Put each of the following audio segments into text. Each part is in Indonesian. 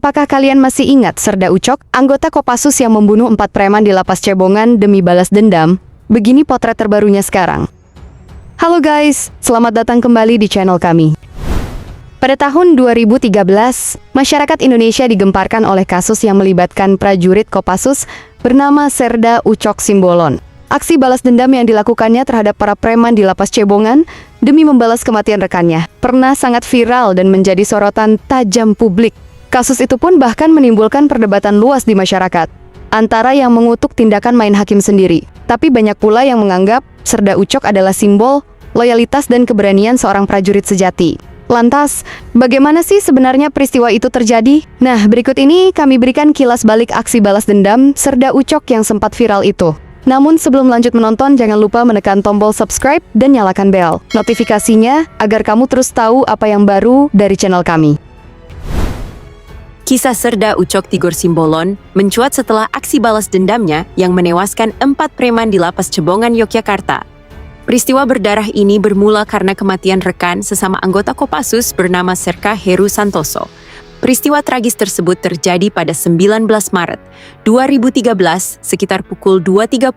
Apakah kalian masih ingat Serda Ucok, anggota Kopassus yang membunuh 4 preman di lapas Cebongan demi balas dendam? Begini potret terbarunya sekarang. Halo guys, selamat datang kembali di channel kami. Pada tahun 2013, masyarakat Indonesia digemparkan oleh kasus yang melibatkan prajurit Kopassus bernama Serda Ucok Simbolon. Aksi balas dendam yang dilakukannya terhadap para preman di lapas Cebongan demi membalas kematian rekannya pernah sangat viral dan menjadi sorotan tajam publik. Kasus itu pun bahkan menimbulkan perdebatan luas di masyarakat, antara yang mengutuk tindakan main hakim sendiri, tapi banyak pula yang menganggap Serda Ucok adalah simbol loyalitas dan keberanian seorang prajurit sejati. Lantas, bagaimana sih sebenarnya peristiwa itu terjadi? Nah, berikut ini kami berikan kilas balik aksi balas dendam Serda Ucok yang sempat viral itu. Namun sebelum lanjut menonton, jangan lupa menekan tombol subscribe dan nyalakan bel notifikasinya agar kamu terus tahu apa yang baru dari channel kami. Kisah Serda Ucok Tigor Simbolon mencuat setelah aksi balas dendamnya yang menewaskan 4 preman di lapas Cebongan, Yogyakarta. Peristiwa berdarah ini bermula karena kematian rekan sesama anggota Kopassus bernama Serka Heru Santoso. Peristiwa tragis tersebut terjadi pada 19 Maret 2013 sekitar pukul 2.30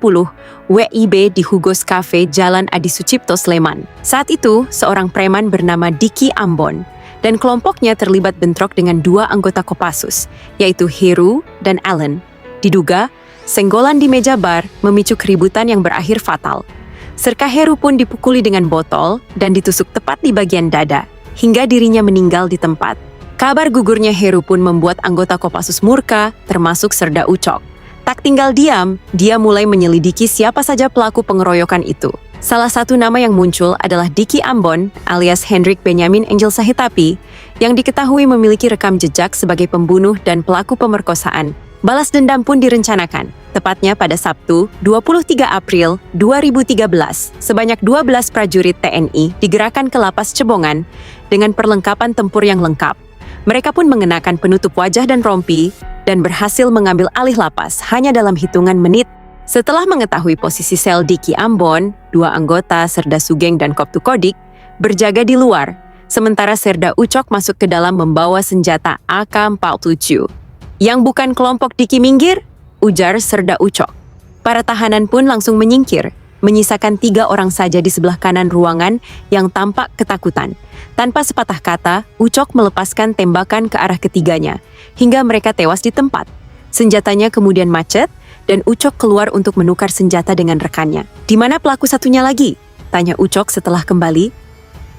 WIB di Hugos Cafe Jalan Adi Sucipto, Sleman. Saat itu, seorang preman bernama Diki Ambon dan kelompoknya terlibat bentrok dengan 2 anggota Kopassus, yaitu Heru dan Allen. Diduga, senggolan di meja bar memicu keributan yang berakhir fatal. Serka Heru pun dipukuli dengan botol dan ditusuk tepat di bagian dada, hingga dirinya meninggal di tempat. Kabar gugurnya Heru pun membuat anggota Kopassus murka, termasuk Serda Ucok. Tak tinggal diam, dia mulai menyelidiki siapa saja pelaku pengeroyokan itu. Salah satu nama yang muncul adalah Diki Ambon alias Hendrik Benyamin Angel Sahetapi yang diketahui memiliki rekam jejak sebagai pembunuh dan pelaku pemerkosaan. Balas dendam pun direncanakan, tepatnya pada Sabtu 23 April 2013. Sebanyak 12 prajurit TNI digerakkan ke lapas Cebongan dengan perlengkapan tempur yang lengkap. Mereka pun mengenakan penutup wajah dan rompi dan berhasil mengambil alih lapas hanya dalam hitungan menit. Setelah mengetahui posisi sel Diki Ambon, 2 anggota Serda Sugeng dan Koptu Kodik berjaga di luar, sementara Serda Ucok masuk ke dalam membawa senjata AK-47. Yang bukan kelompok Diki minggir, ujar Serda Ucok. Para tahanan pun langsung menyingkir, menyisakan 3 orang saja di sebelah kanan ruangan yang tampak ketakutan. Tanpa sepatah kata, Ucok melepaskan tembakan ke arah ketiganya, hingga mereka tewas di tempat. Senjatanya kemudian macet, dan Ucok keluar untuk menukar senjata dengan rekannya. "Di mana pelaku satunya lagi?" tanya Ucok setelah kembali.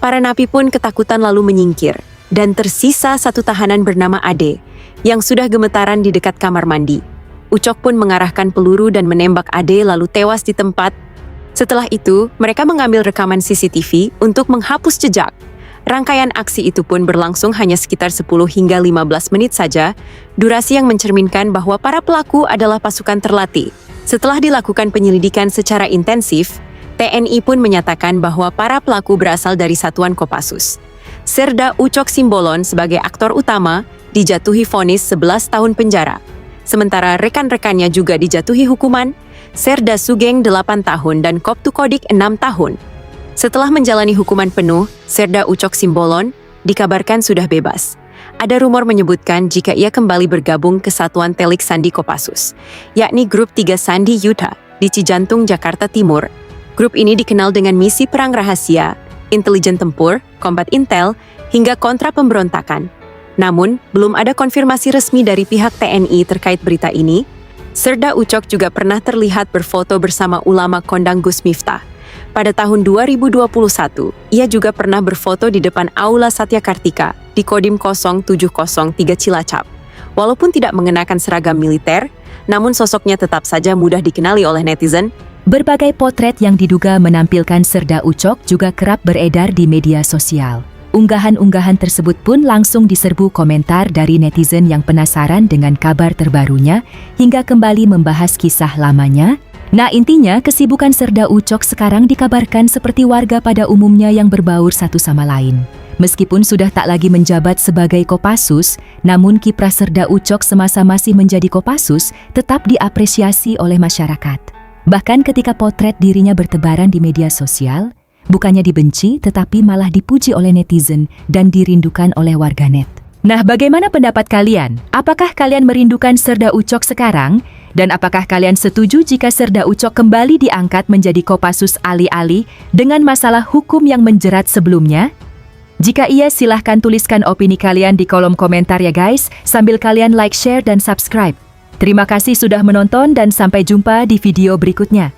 Para napi pun ketakutan lalu menyingkir, dan tersisa 1 tahanan bernama Ade, yang sudah gemetaran di dekat kamar mandi. Ucok pun mengarahkan peluru dan menembak Ade lalu tewas di tempat. Setelah itu, mereka mengambil rekaman CCTV untuk menghapus jejak. Rangkaian aksi itu pun berlangsung hanya sekitar 10 hingga 15 menit saja, durasi yang mencerminkan bahwa para pelaku adalah pasukan terlatih. Setelah dilakukan penyelidikan secara intensif, TNI pun menyatakan bahwa para pelaku berasal dari satuan Kopassus. Serda Ucok Simbolon sebagai aktor utama dijatuhi vonis 11 tahun penjara. Sementara rekan-rekannya juga dijatuhi hukuman, Serda Sugeng 8 tahun dan Koptu Kodik 6 tahun. Setelah menjalani hukuman penuh, Serda Ucok Simbolon dikabarkan sudah bebas. Ada rumor menyebutkan jika ia kembali bergabung ke Satuan Telik Sandi Kopassus, yakni Grup 3 Sandi Yuta di Cijantung, Jakarta Timur. Grup ini dikenal dengan misi perang rahasia, intelijen tempur, combat intel, hingga kontra pemberontakan. Namun, belum ada konfirmasi resmi dari pihak TNI terkait berita ini. Serda Ucok juga pernah terlihat berfoto bersama ulama kondang Gus Miftah. Pada tahun 2021, ia juga pernah berfoto di depan Aula Satya Kartika di Kodim 0703 Cilacap. Walaupun tidak mengenakan seragam militer, namun sosoknya tetap saja mudah dikenali oleh netizen. Berbagai potret yang diduga menampilkan Serda Ucok juga kerap beredar di media sosial. Unggahan-unggahan tersebut pun langsung diserbu komentar dari netizen yang penasaran dengan kabar terbarunya hingga kembali membahas kisah lamanya. Nah, intinya kesibukan Serda Ucok sekarang dikabarkan seperti warga pada umumnya yang berbaur satu sama lain. Meskipun sudah tak lagi menjabat sebagai Kopassus, namun kiprah Serda Ucok semasa masih menjadi Kopassus tetap diapresiasi oleh masyarakat. Bahkan ketika potret dirinya bertebaran di media sosial, bukannya dibenci tetapi malah dipuji oleh netizen dan dirindukan oleh warganet. Nah, bagaimana pendapat kalian? Apakah kalian merindukan Serda Ucok sekarang? Dan apakah kalian setuju jika Serda Ucok kembali diangkat menjadi Kopassus alih-alih dengan masalah hukum yang menjerat sebelumnya? Jika iya, silahkan tuliskan opini kalian di kolom komentar ya guys, sambil kalian like, share, dan subscribe. Terima kasih sudah menonton dan sampai jumpa di video berikutnya.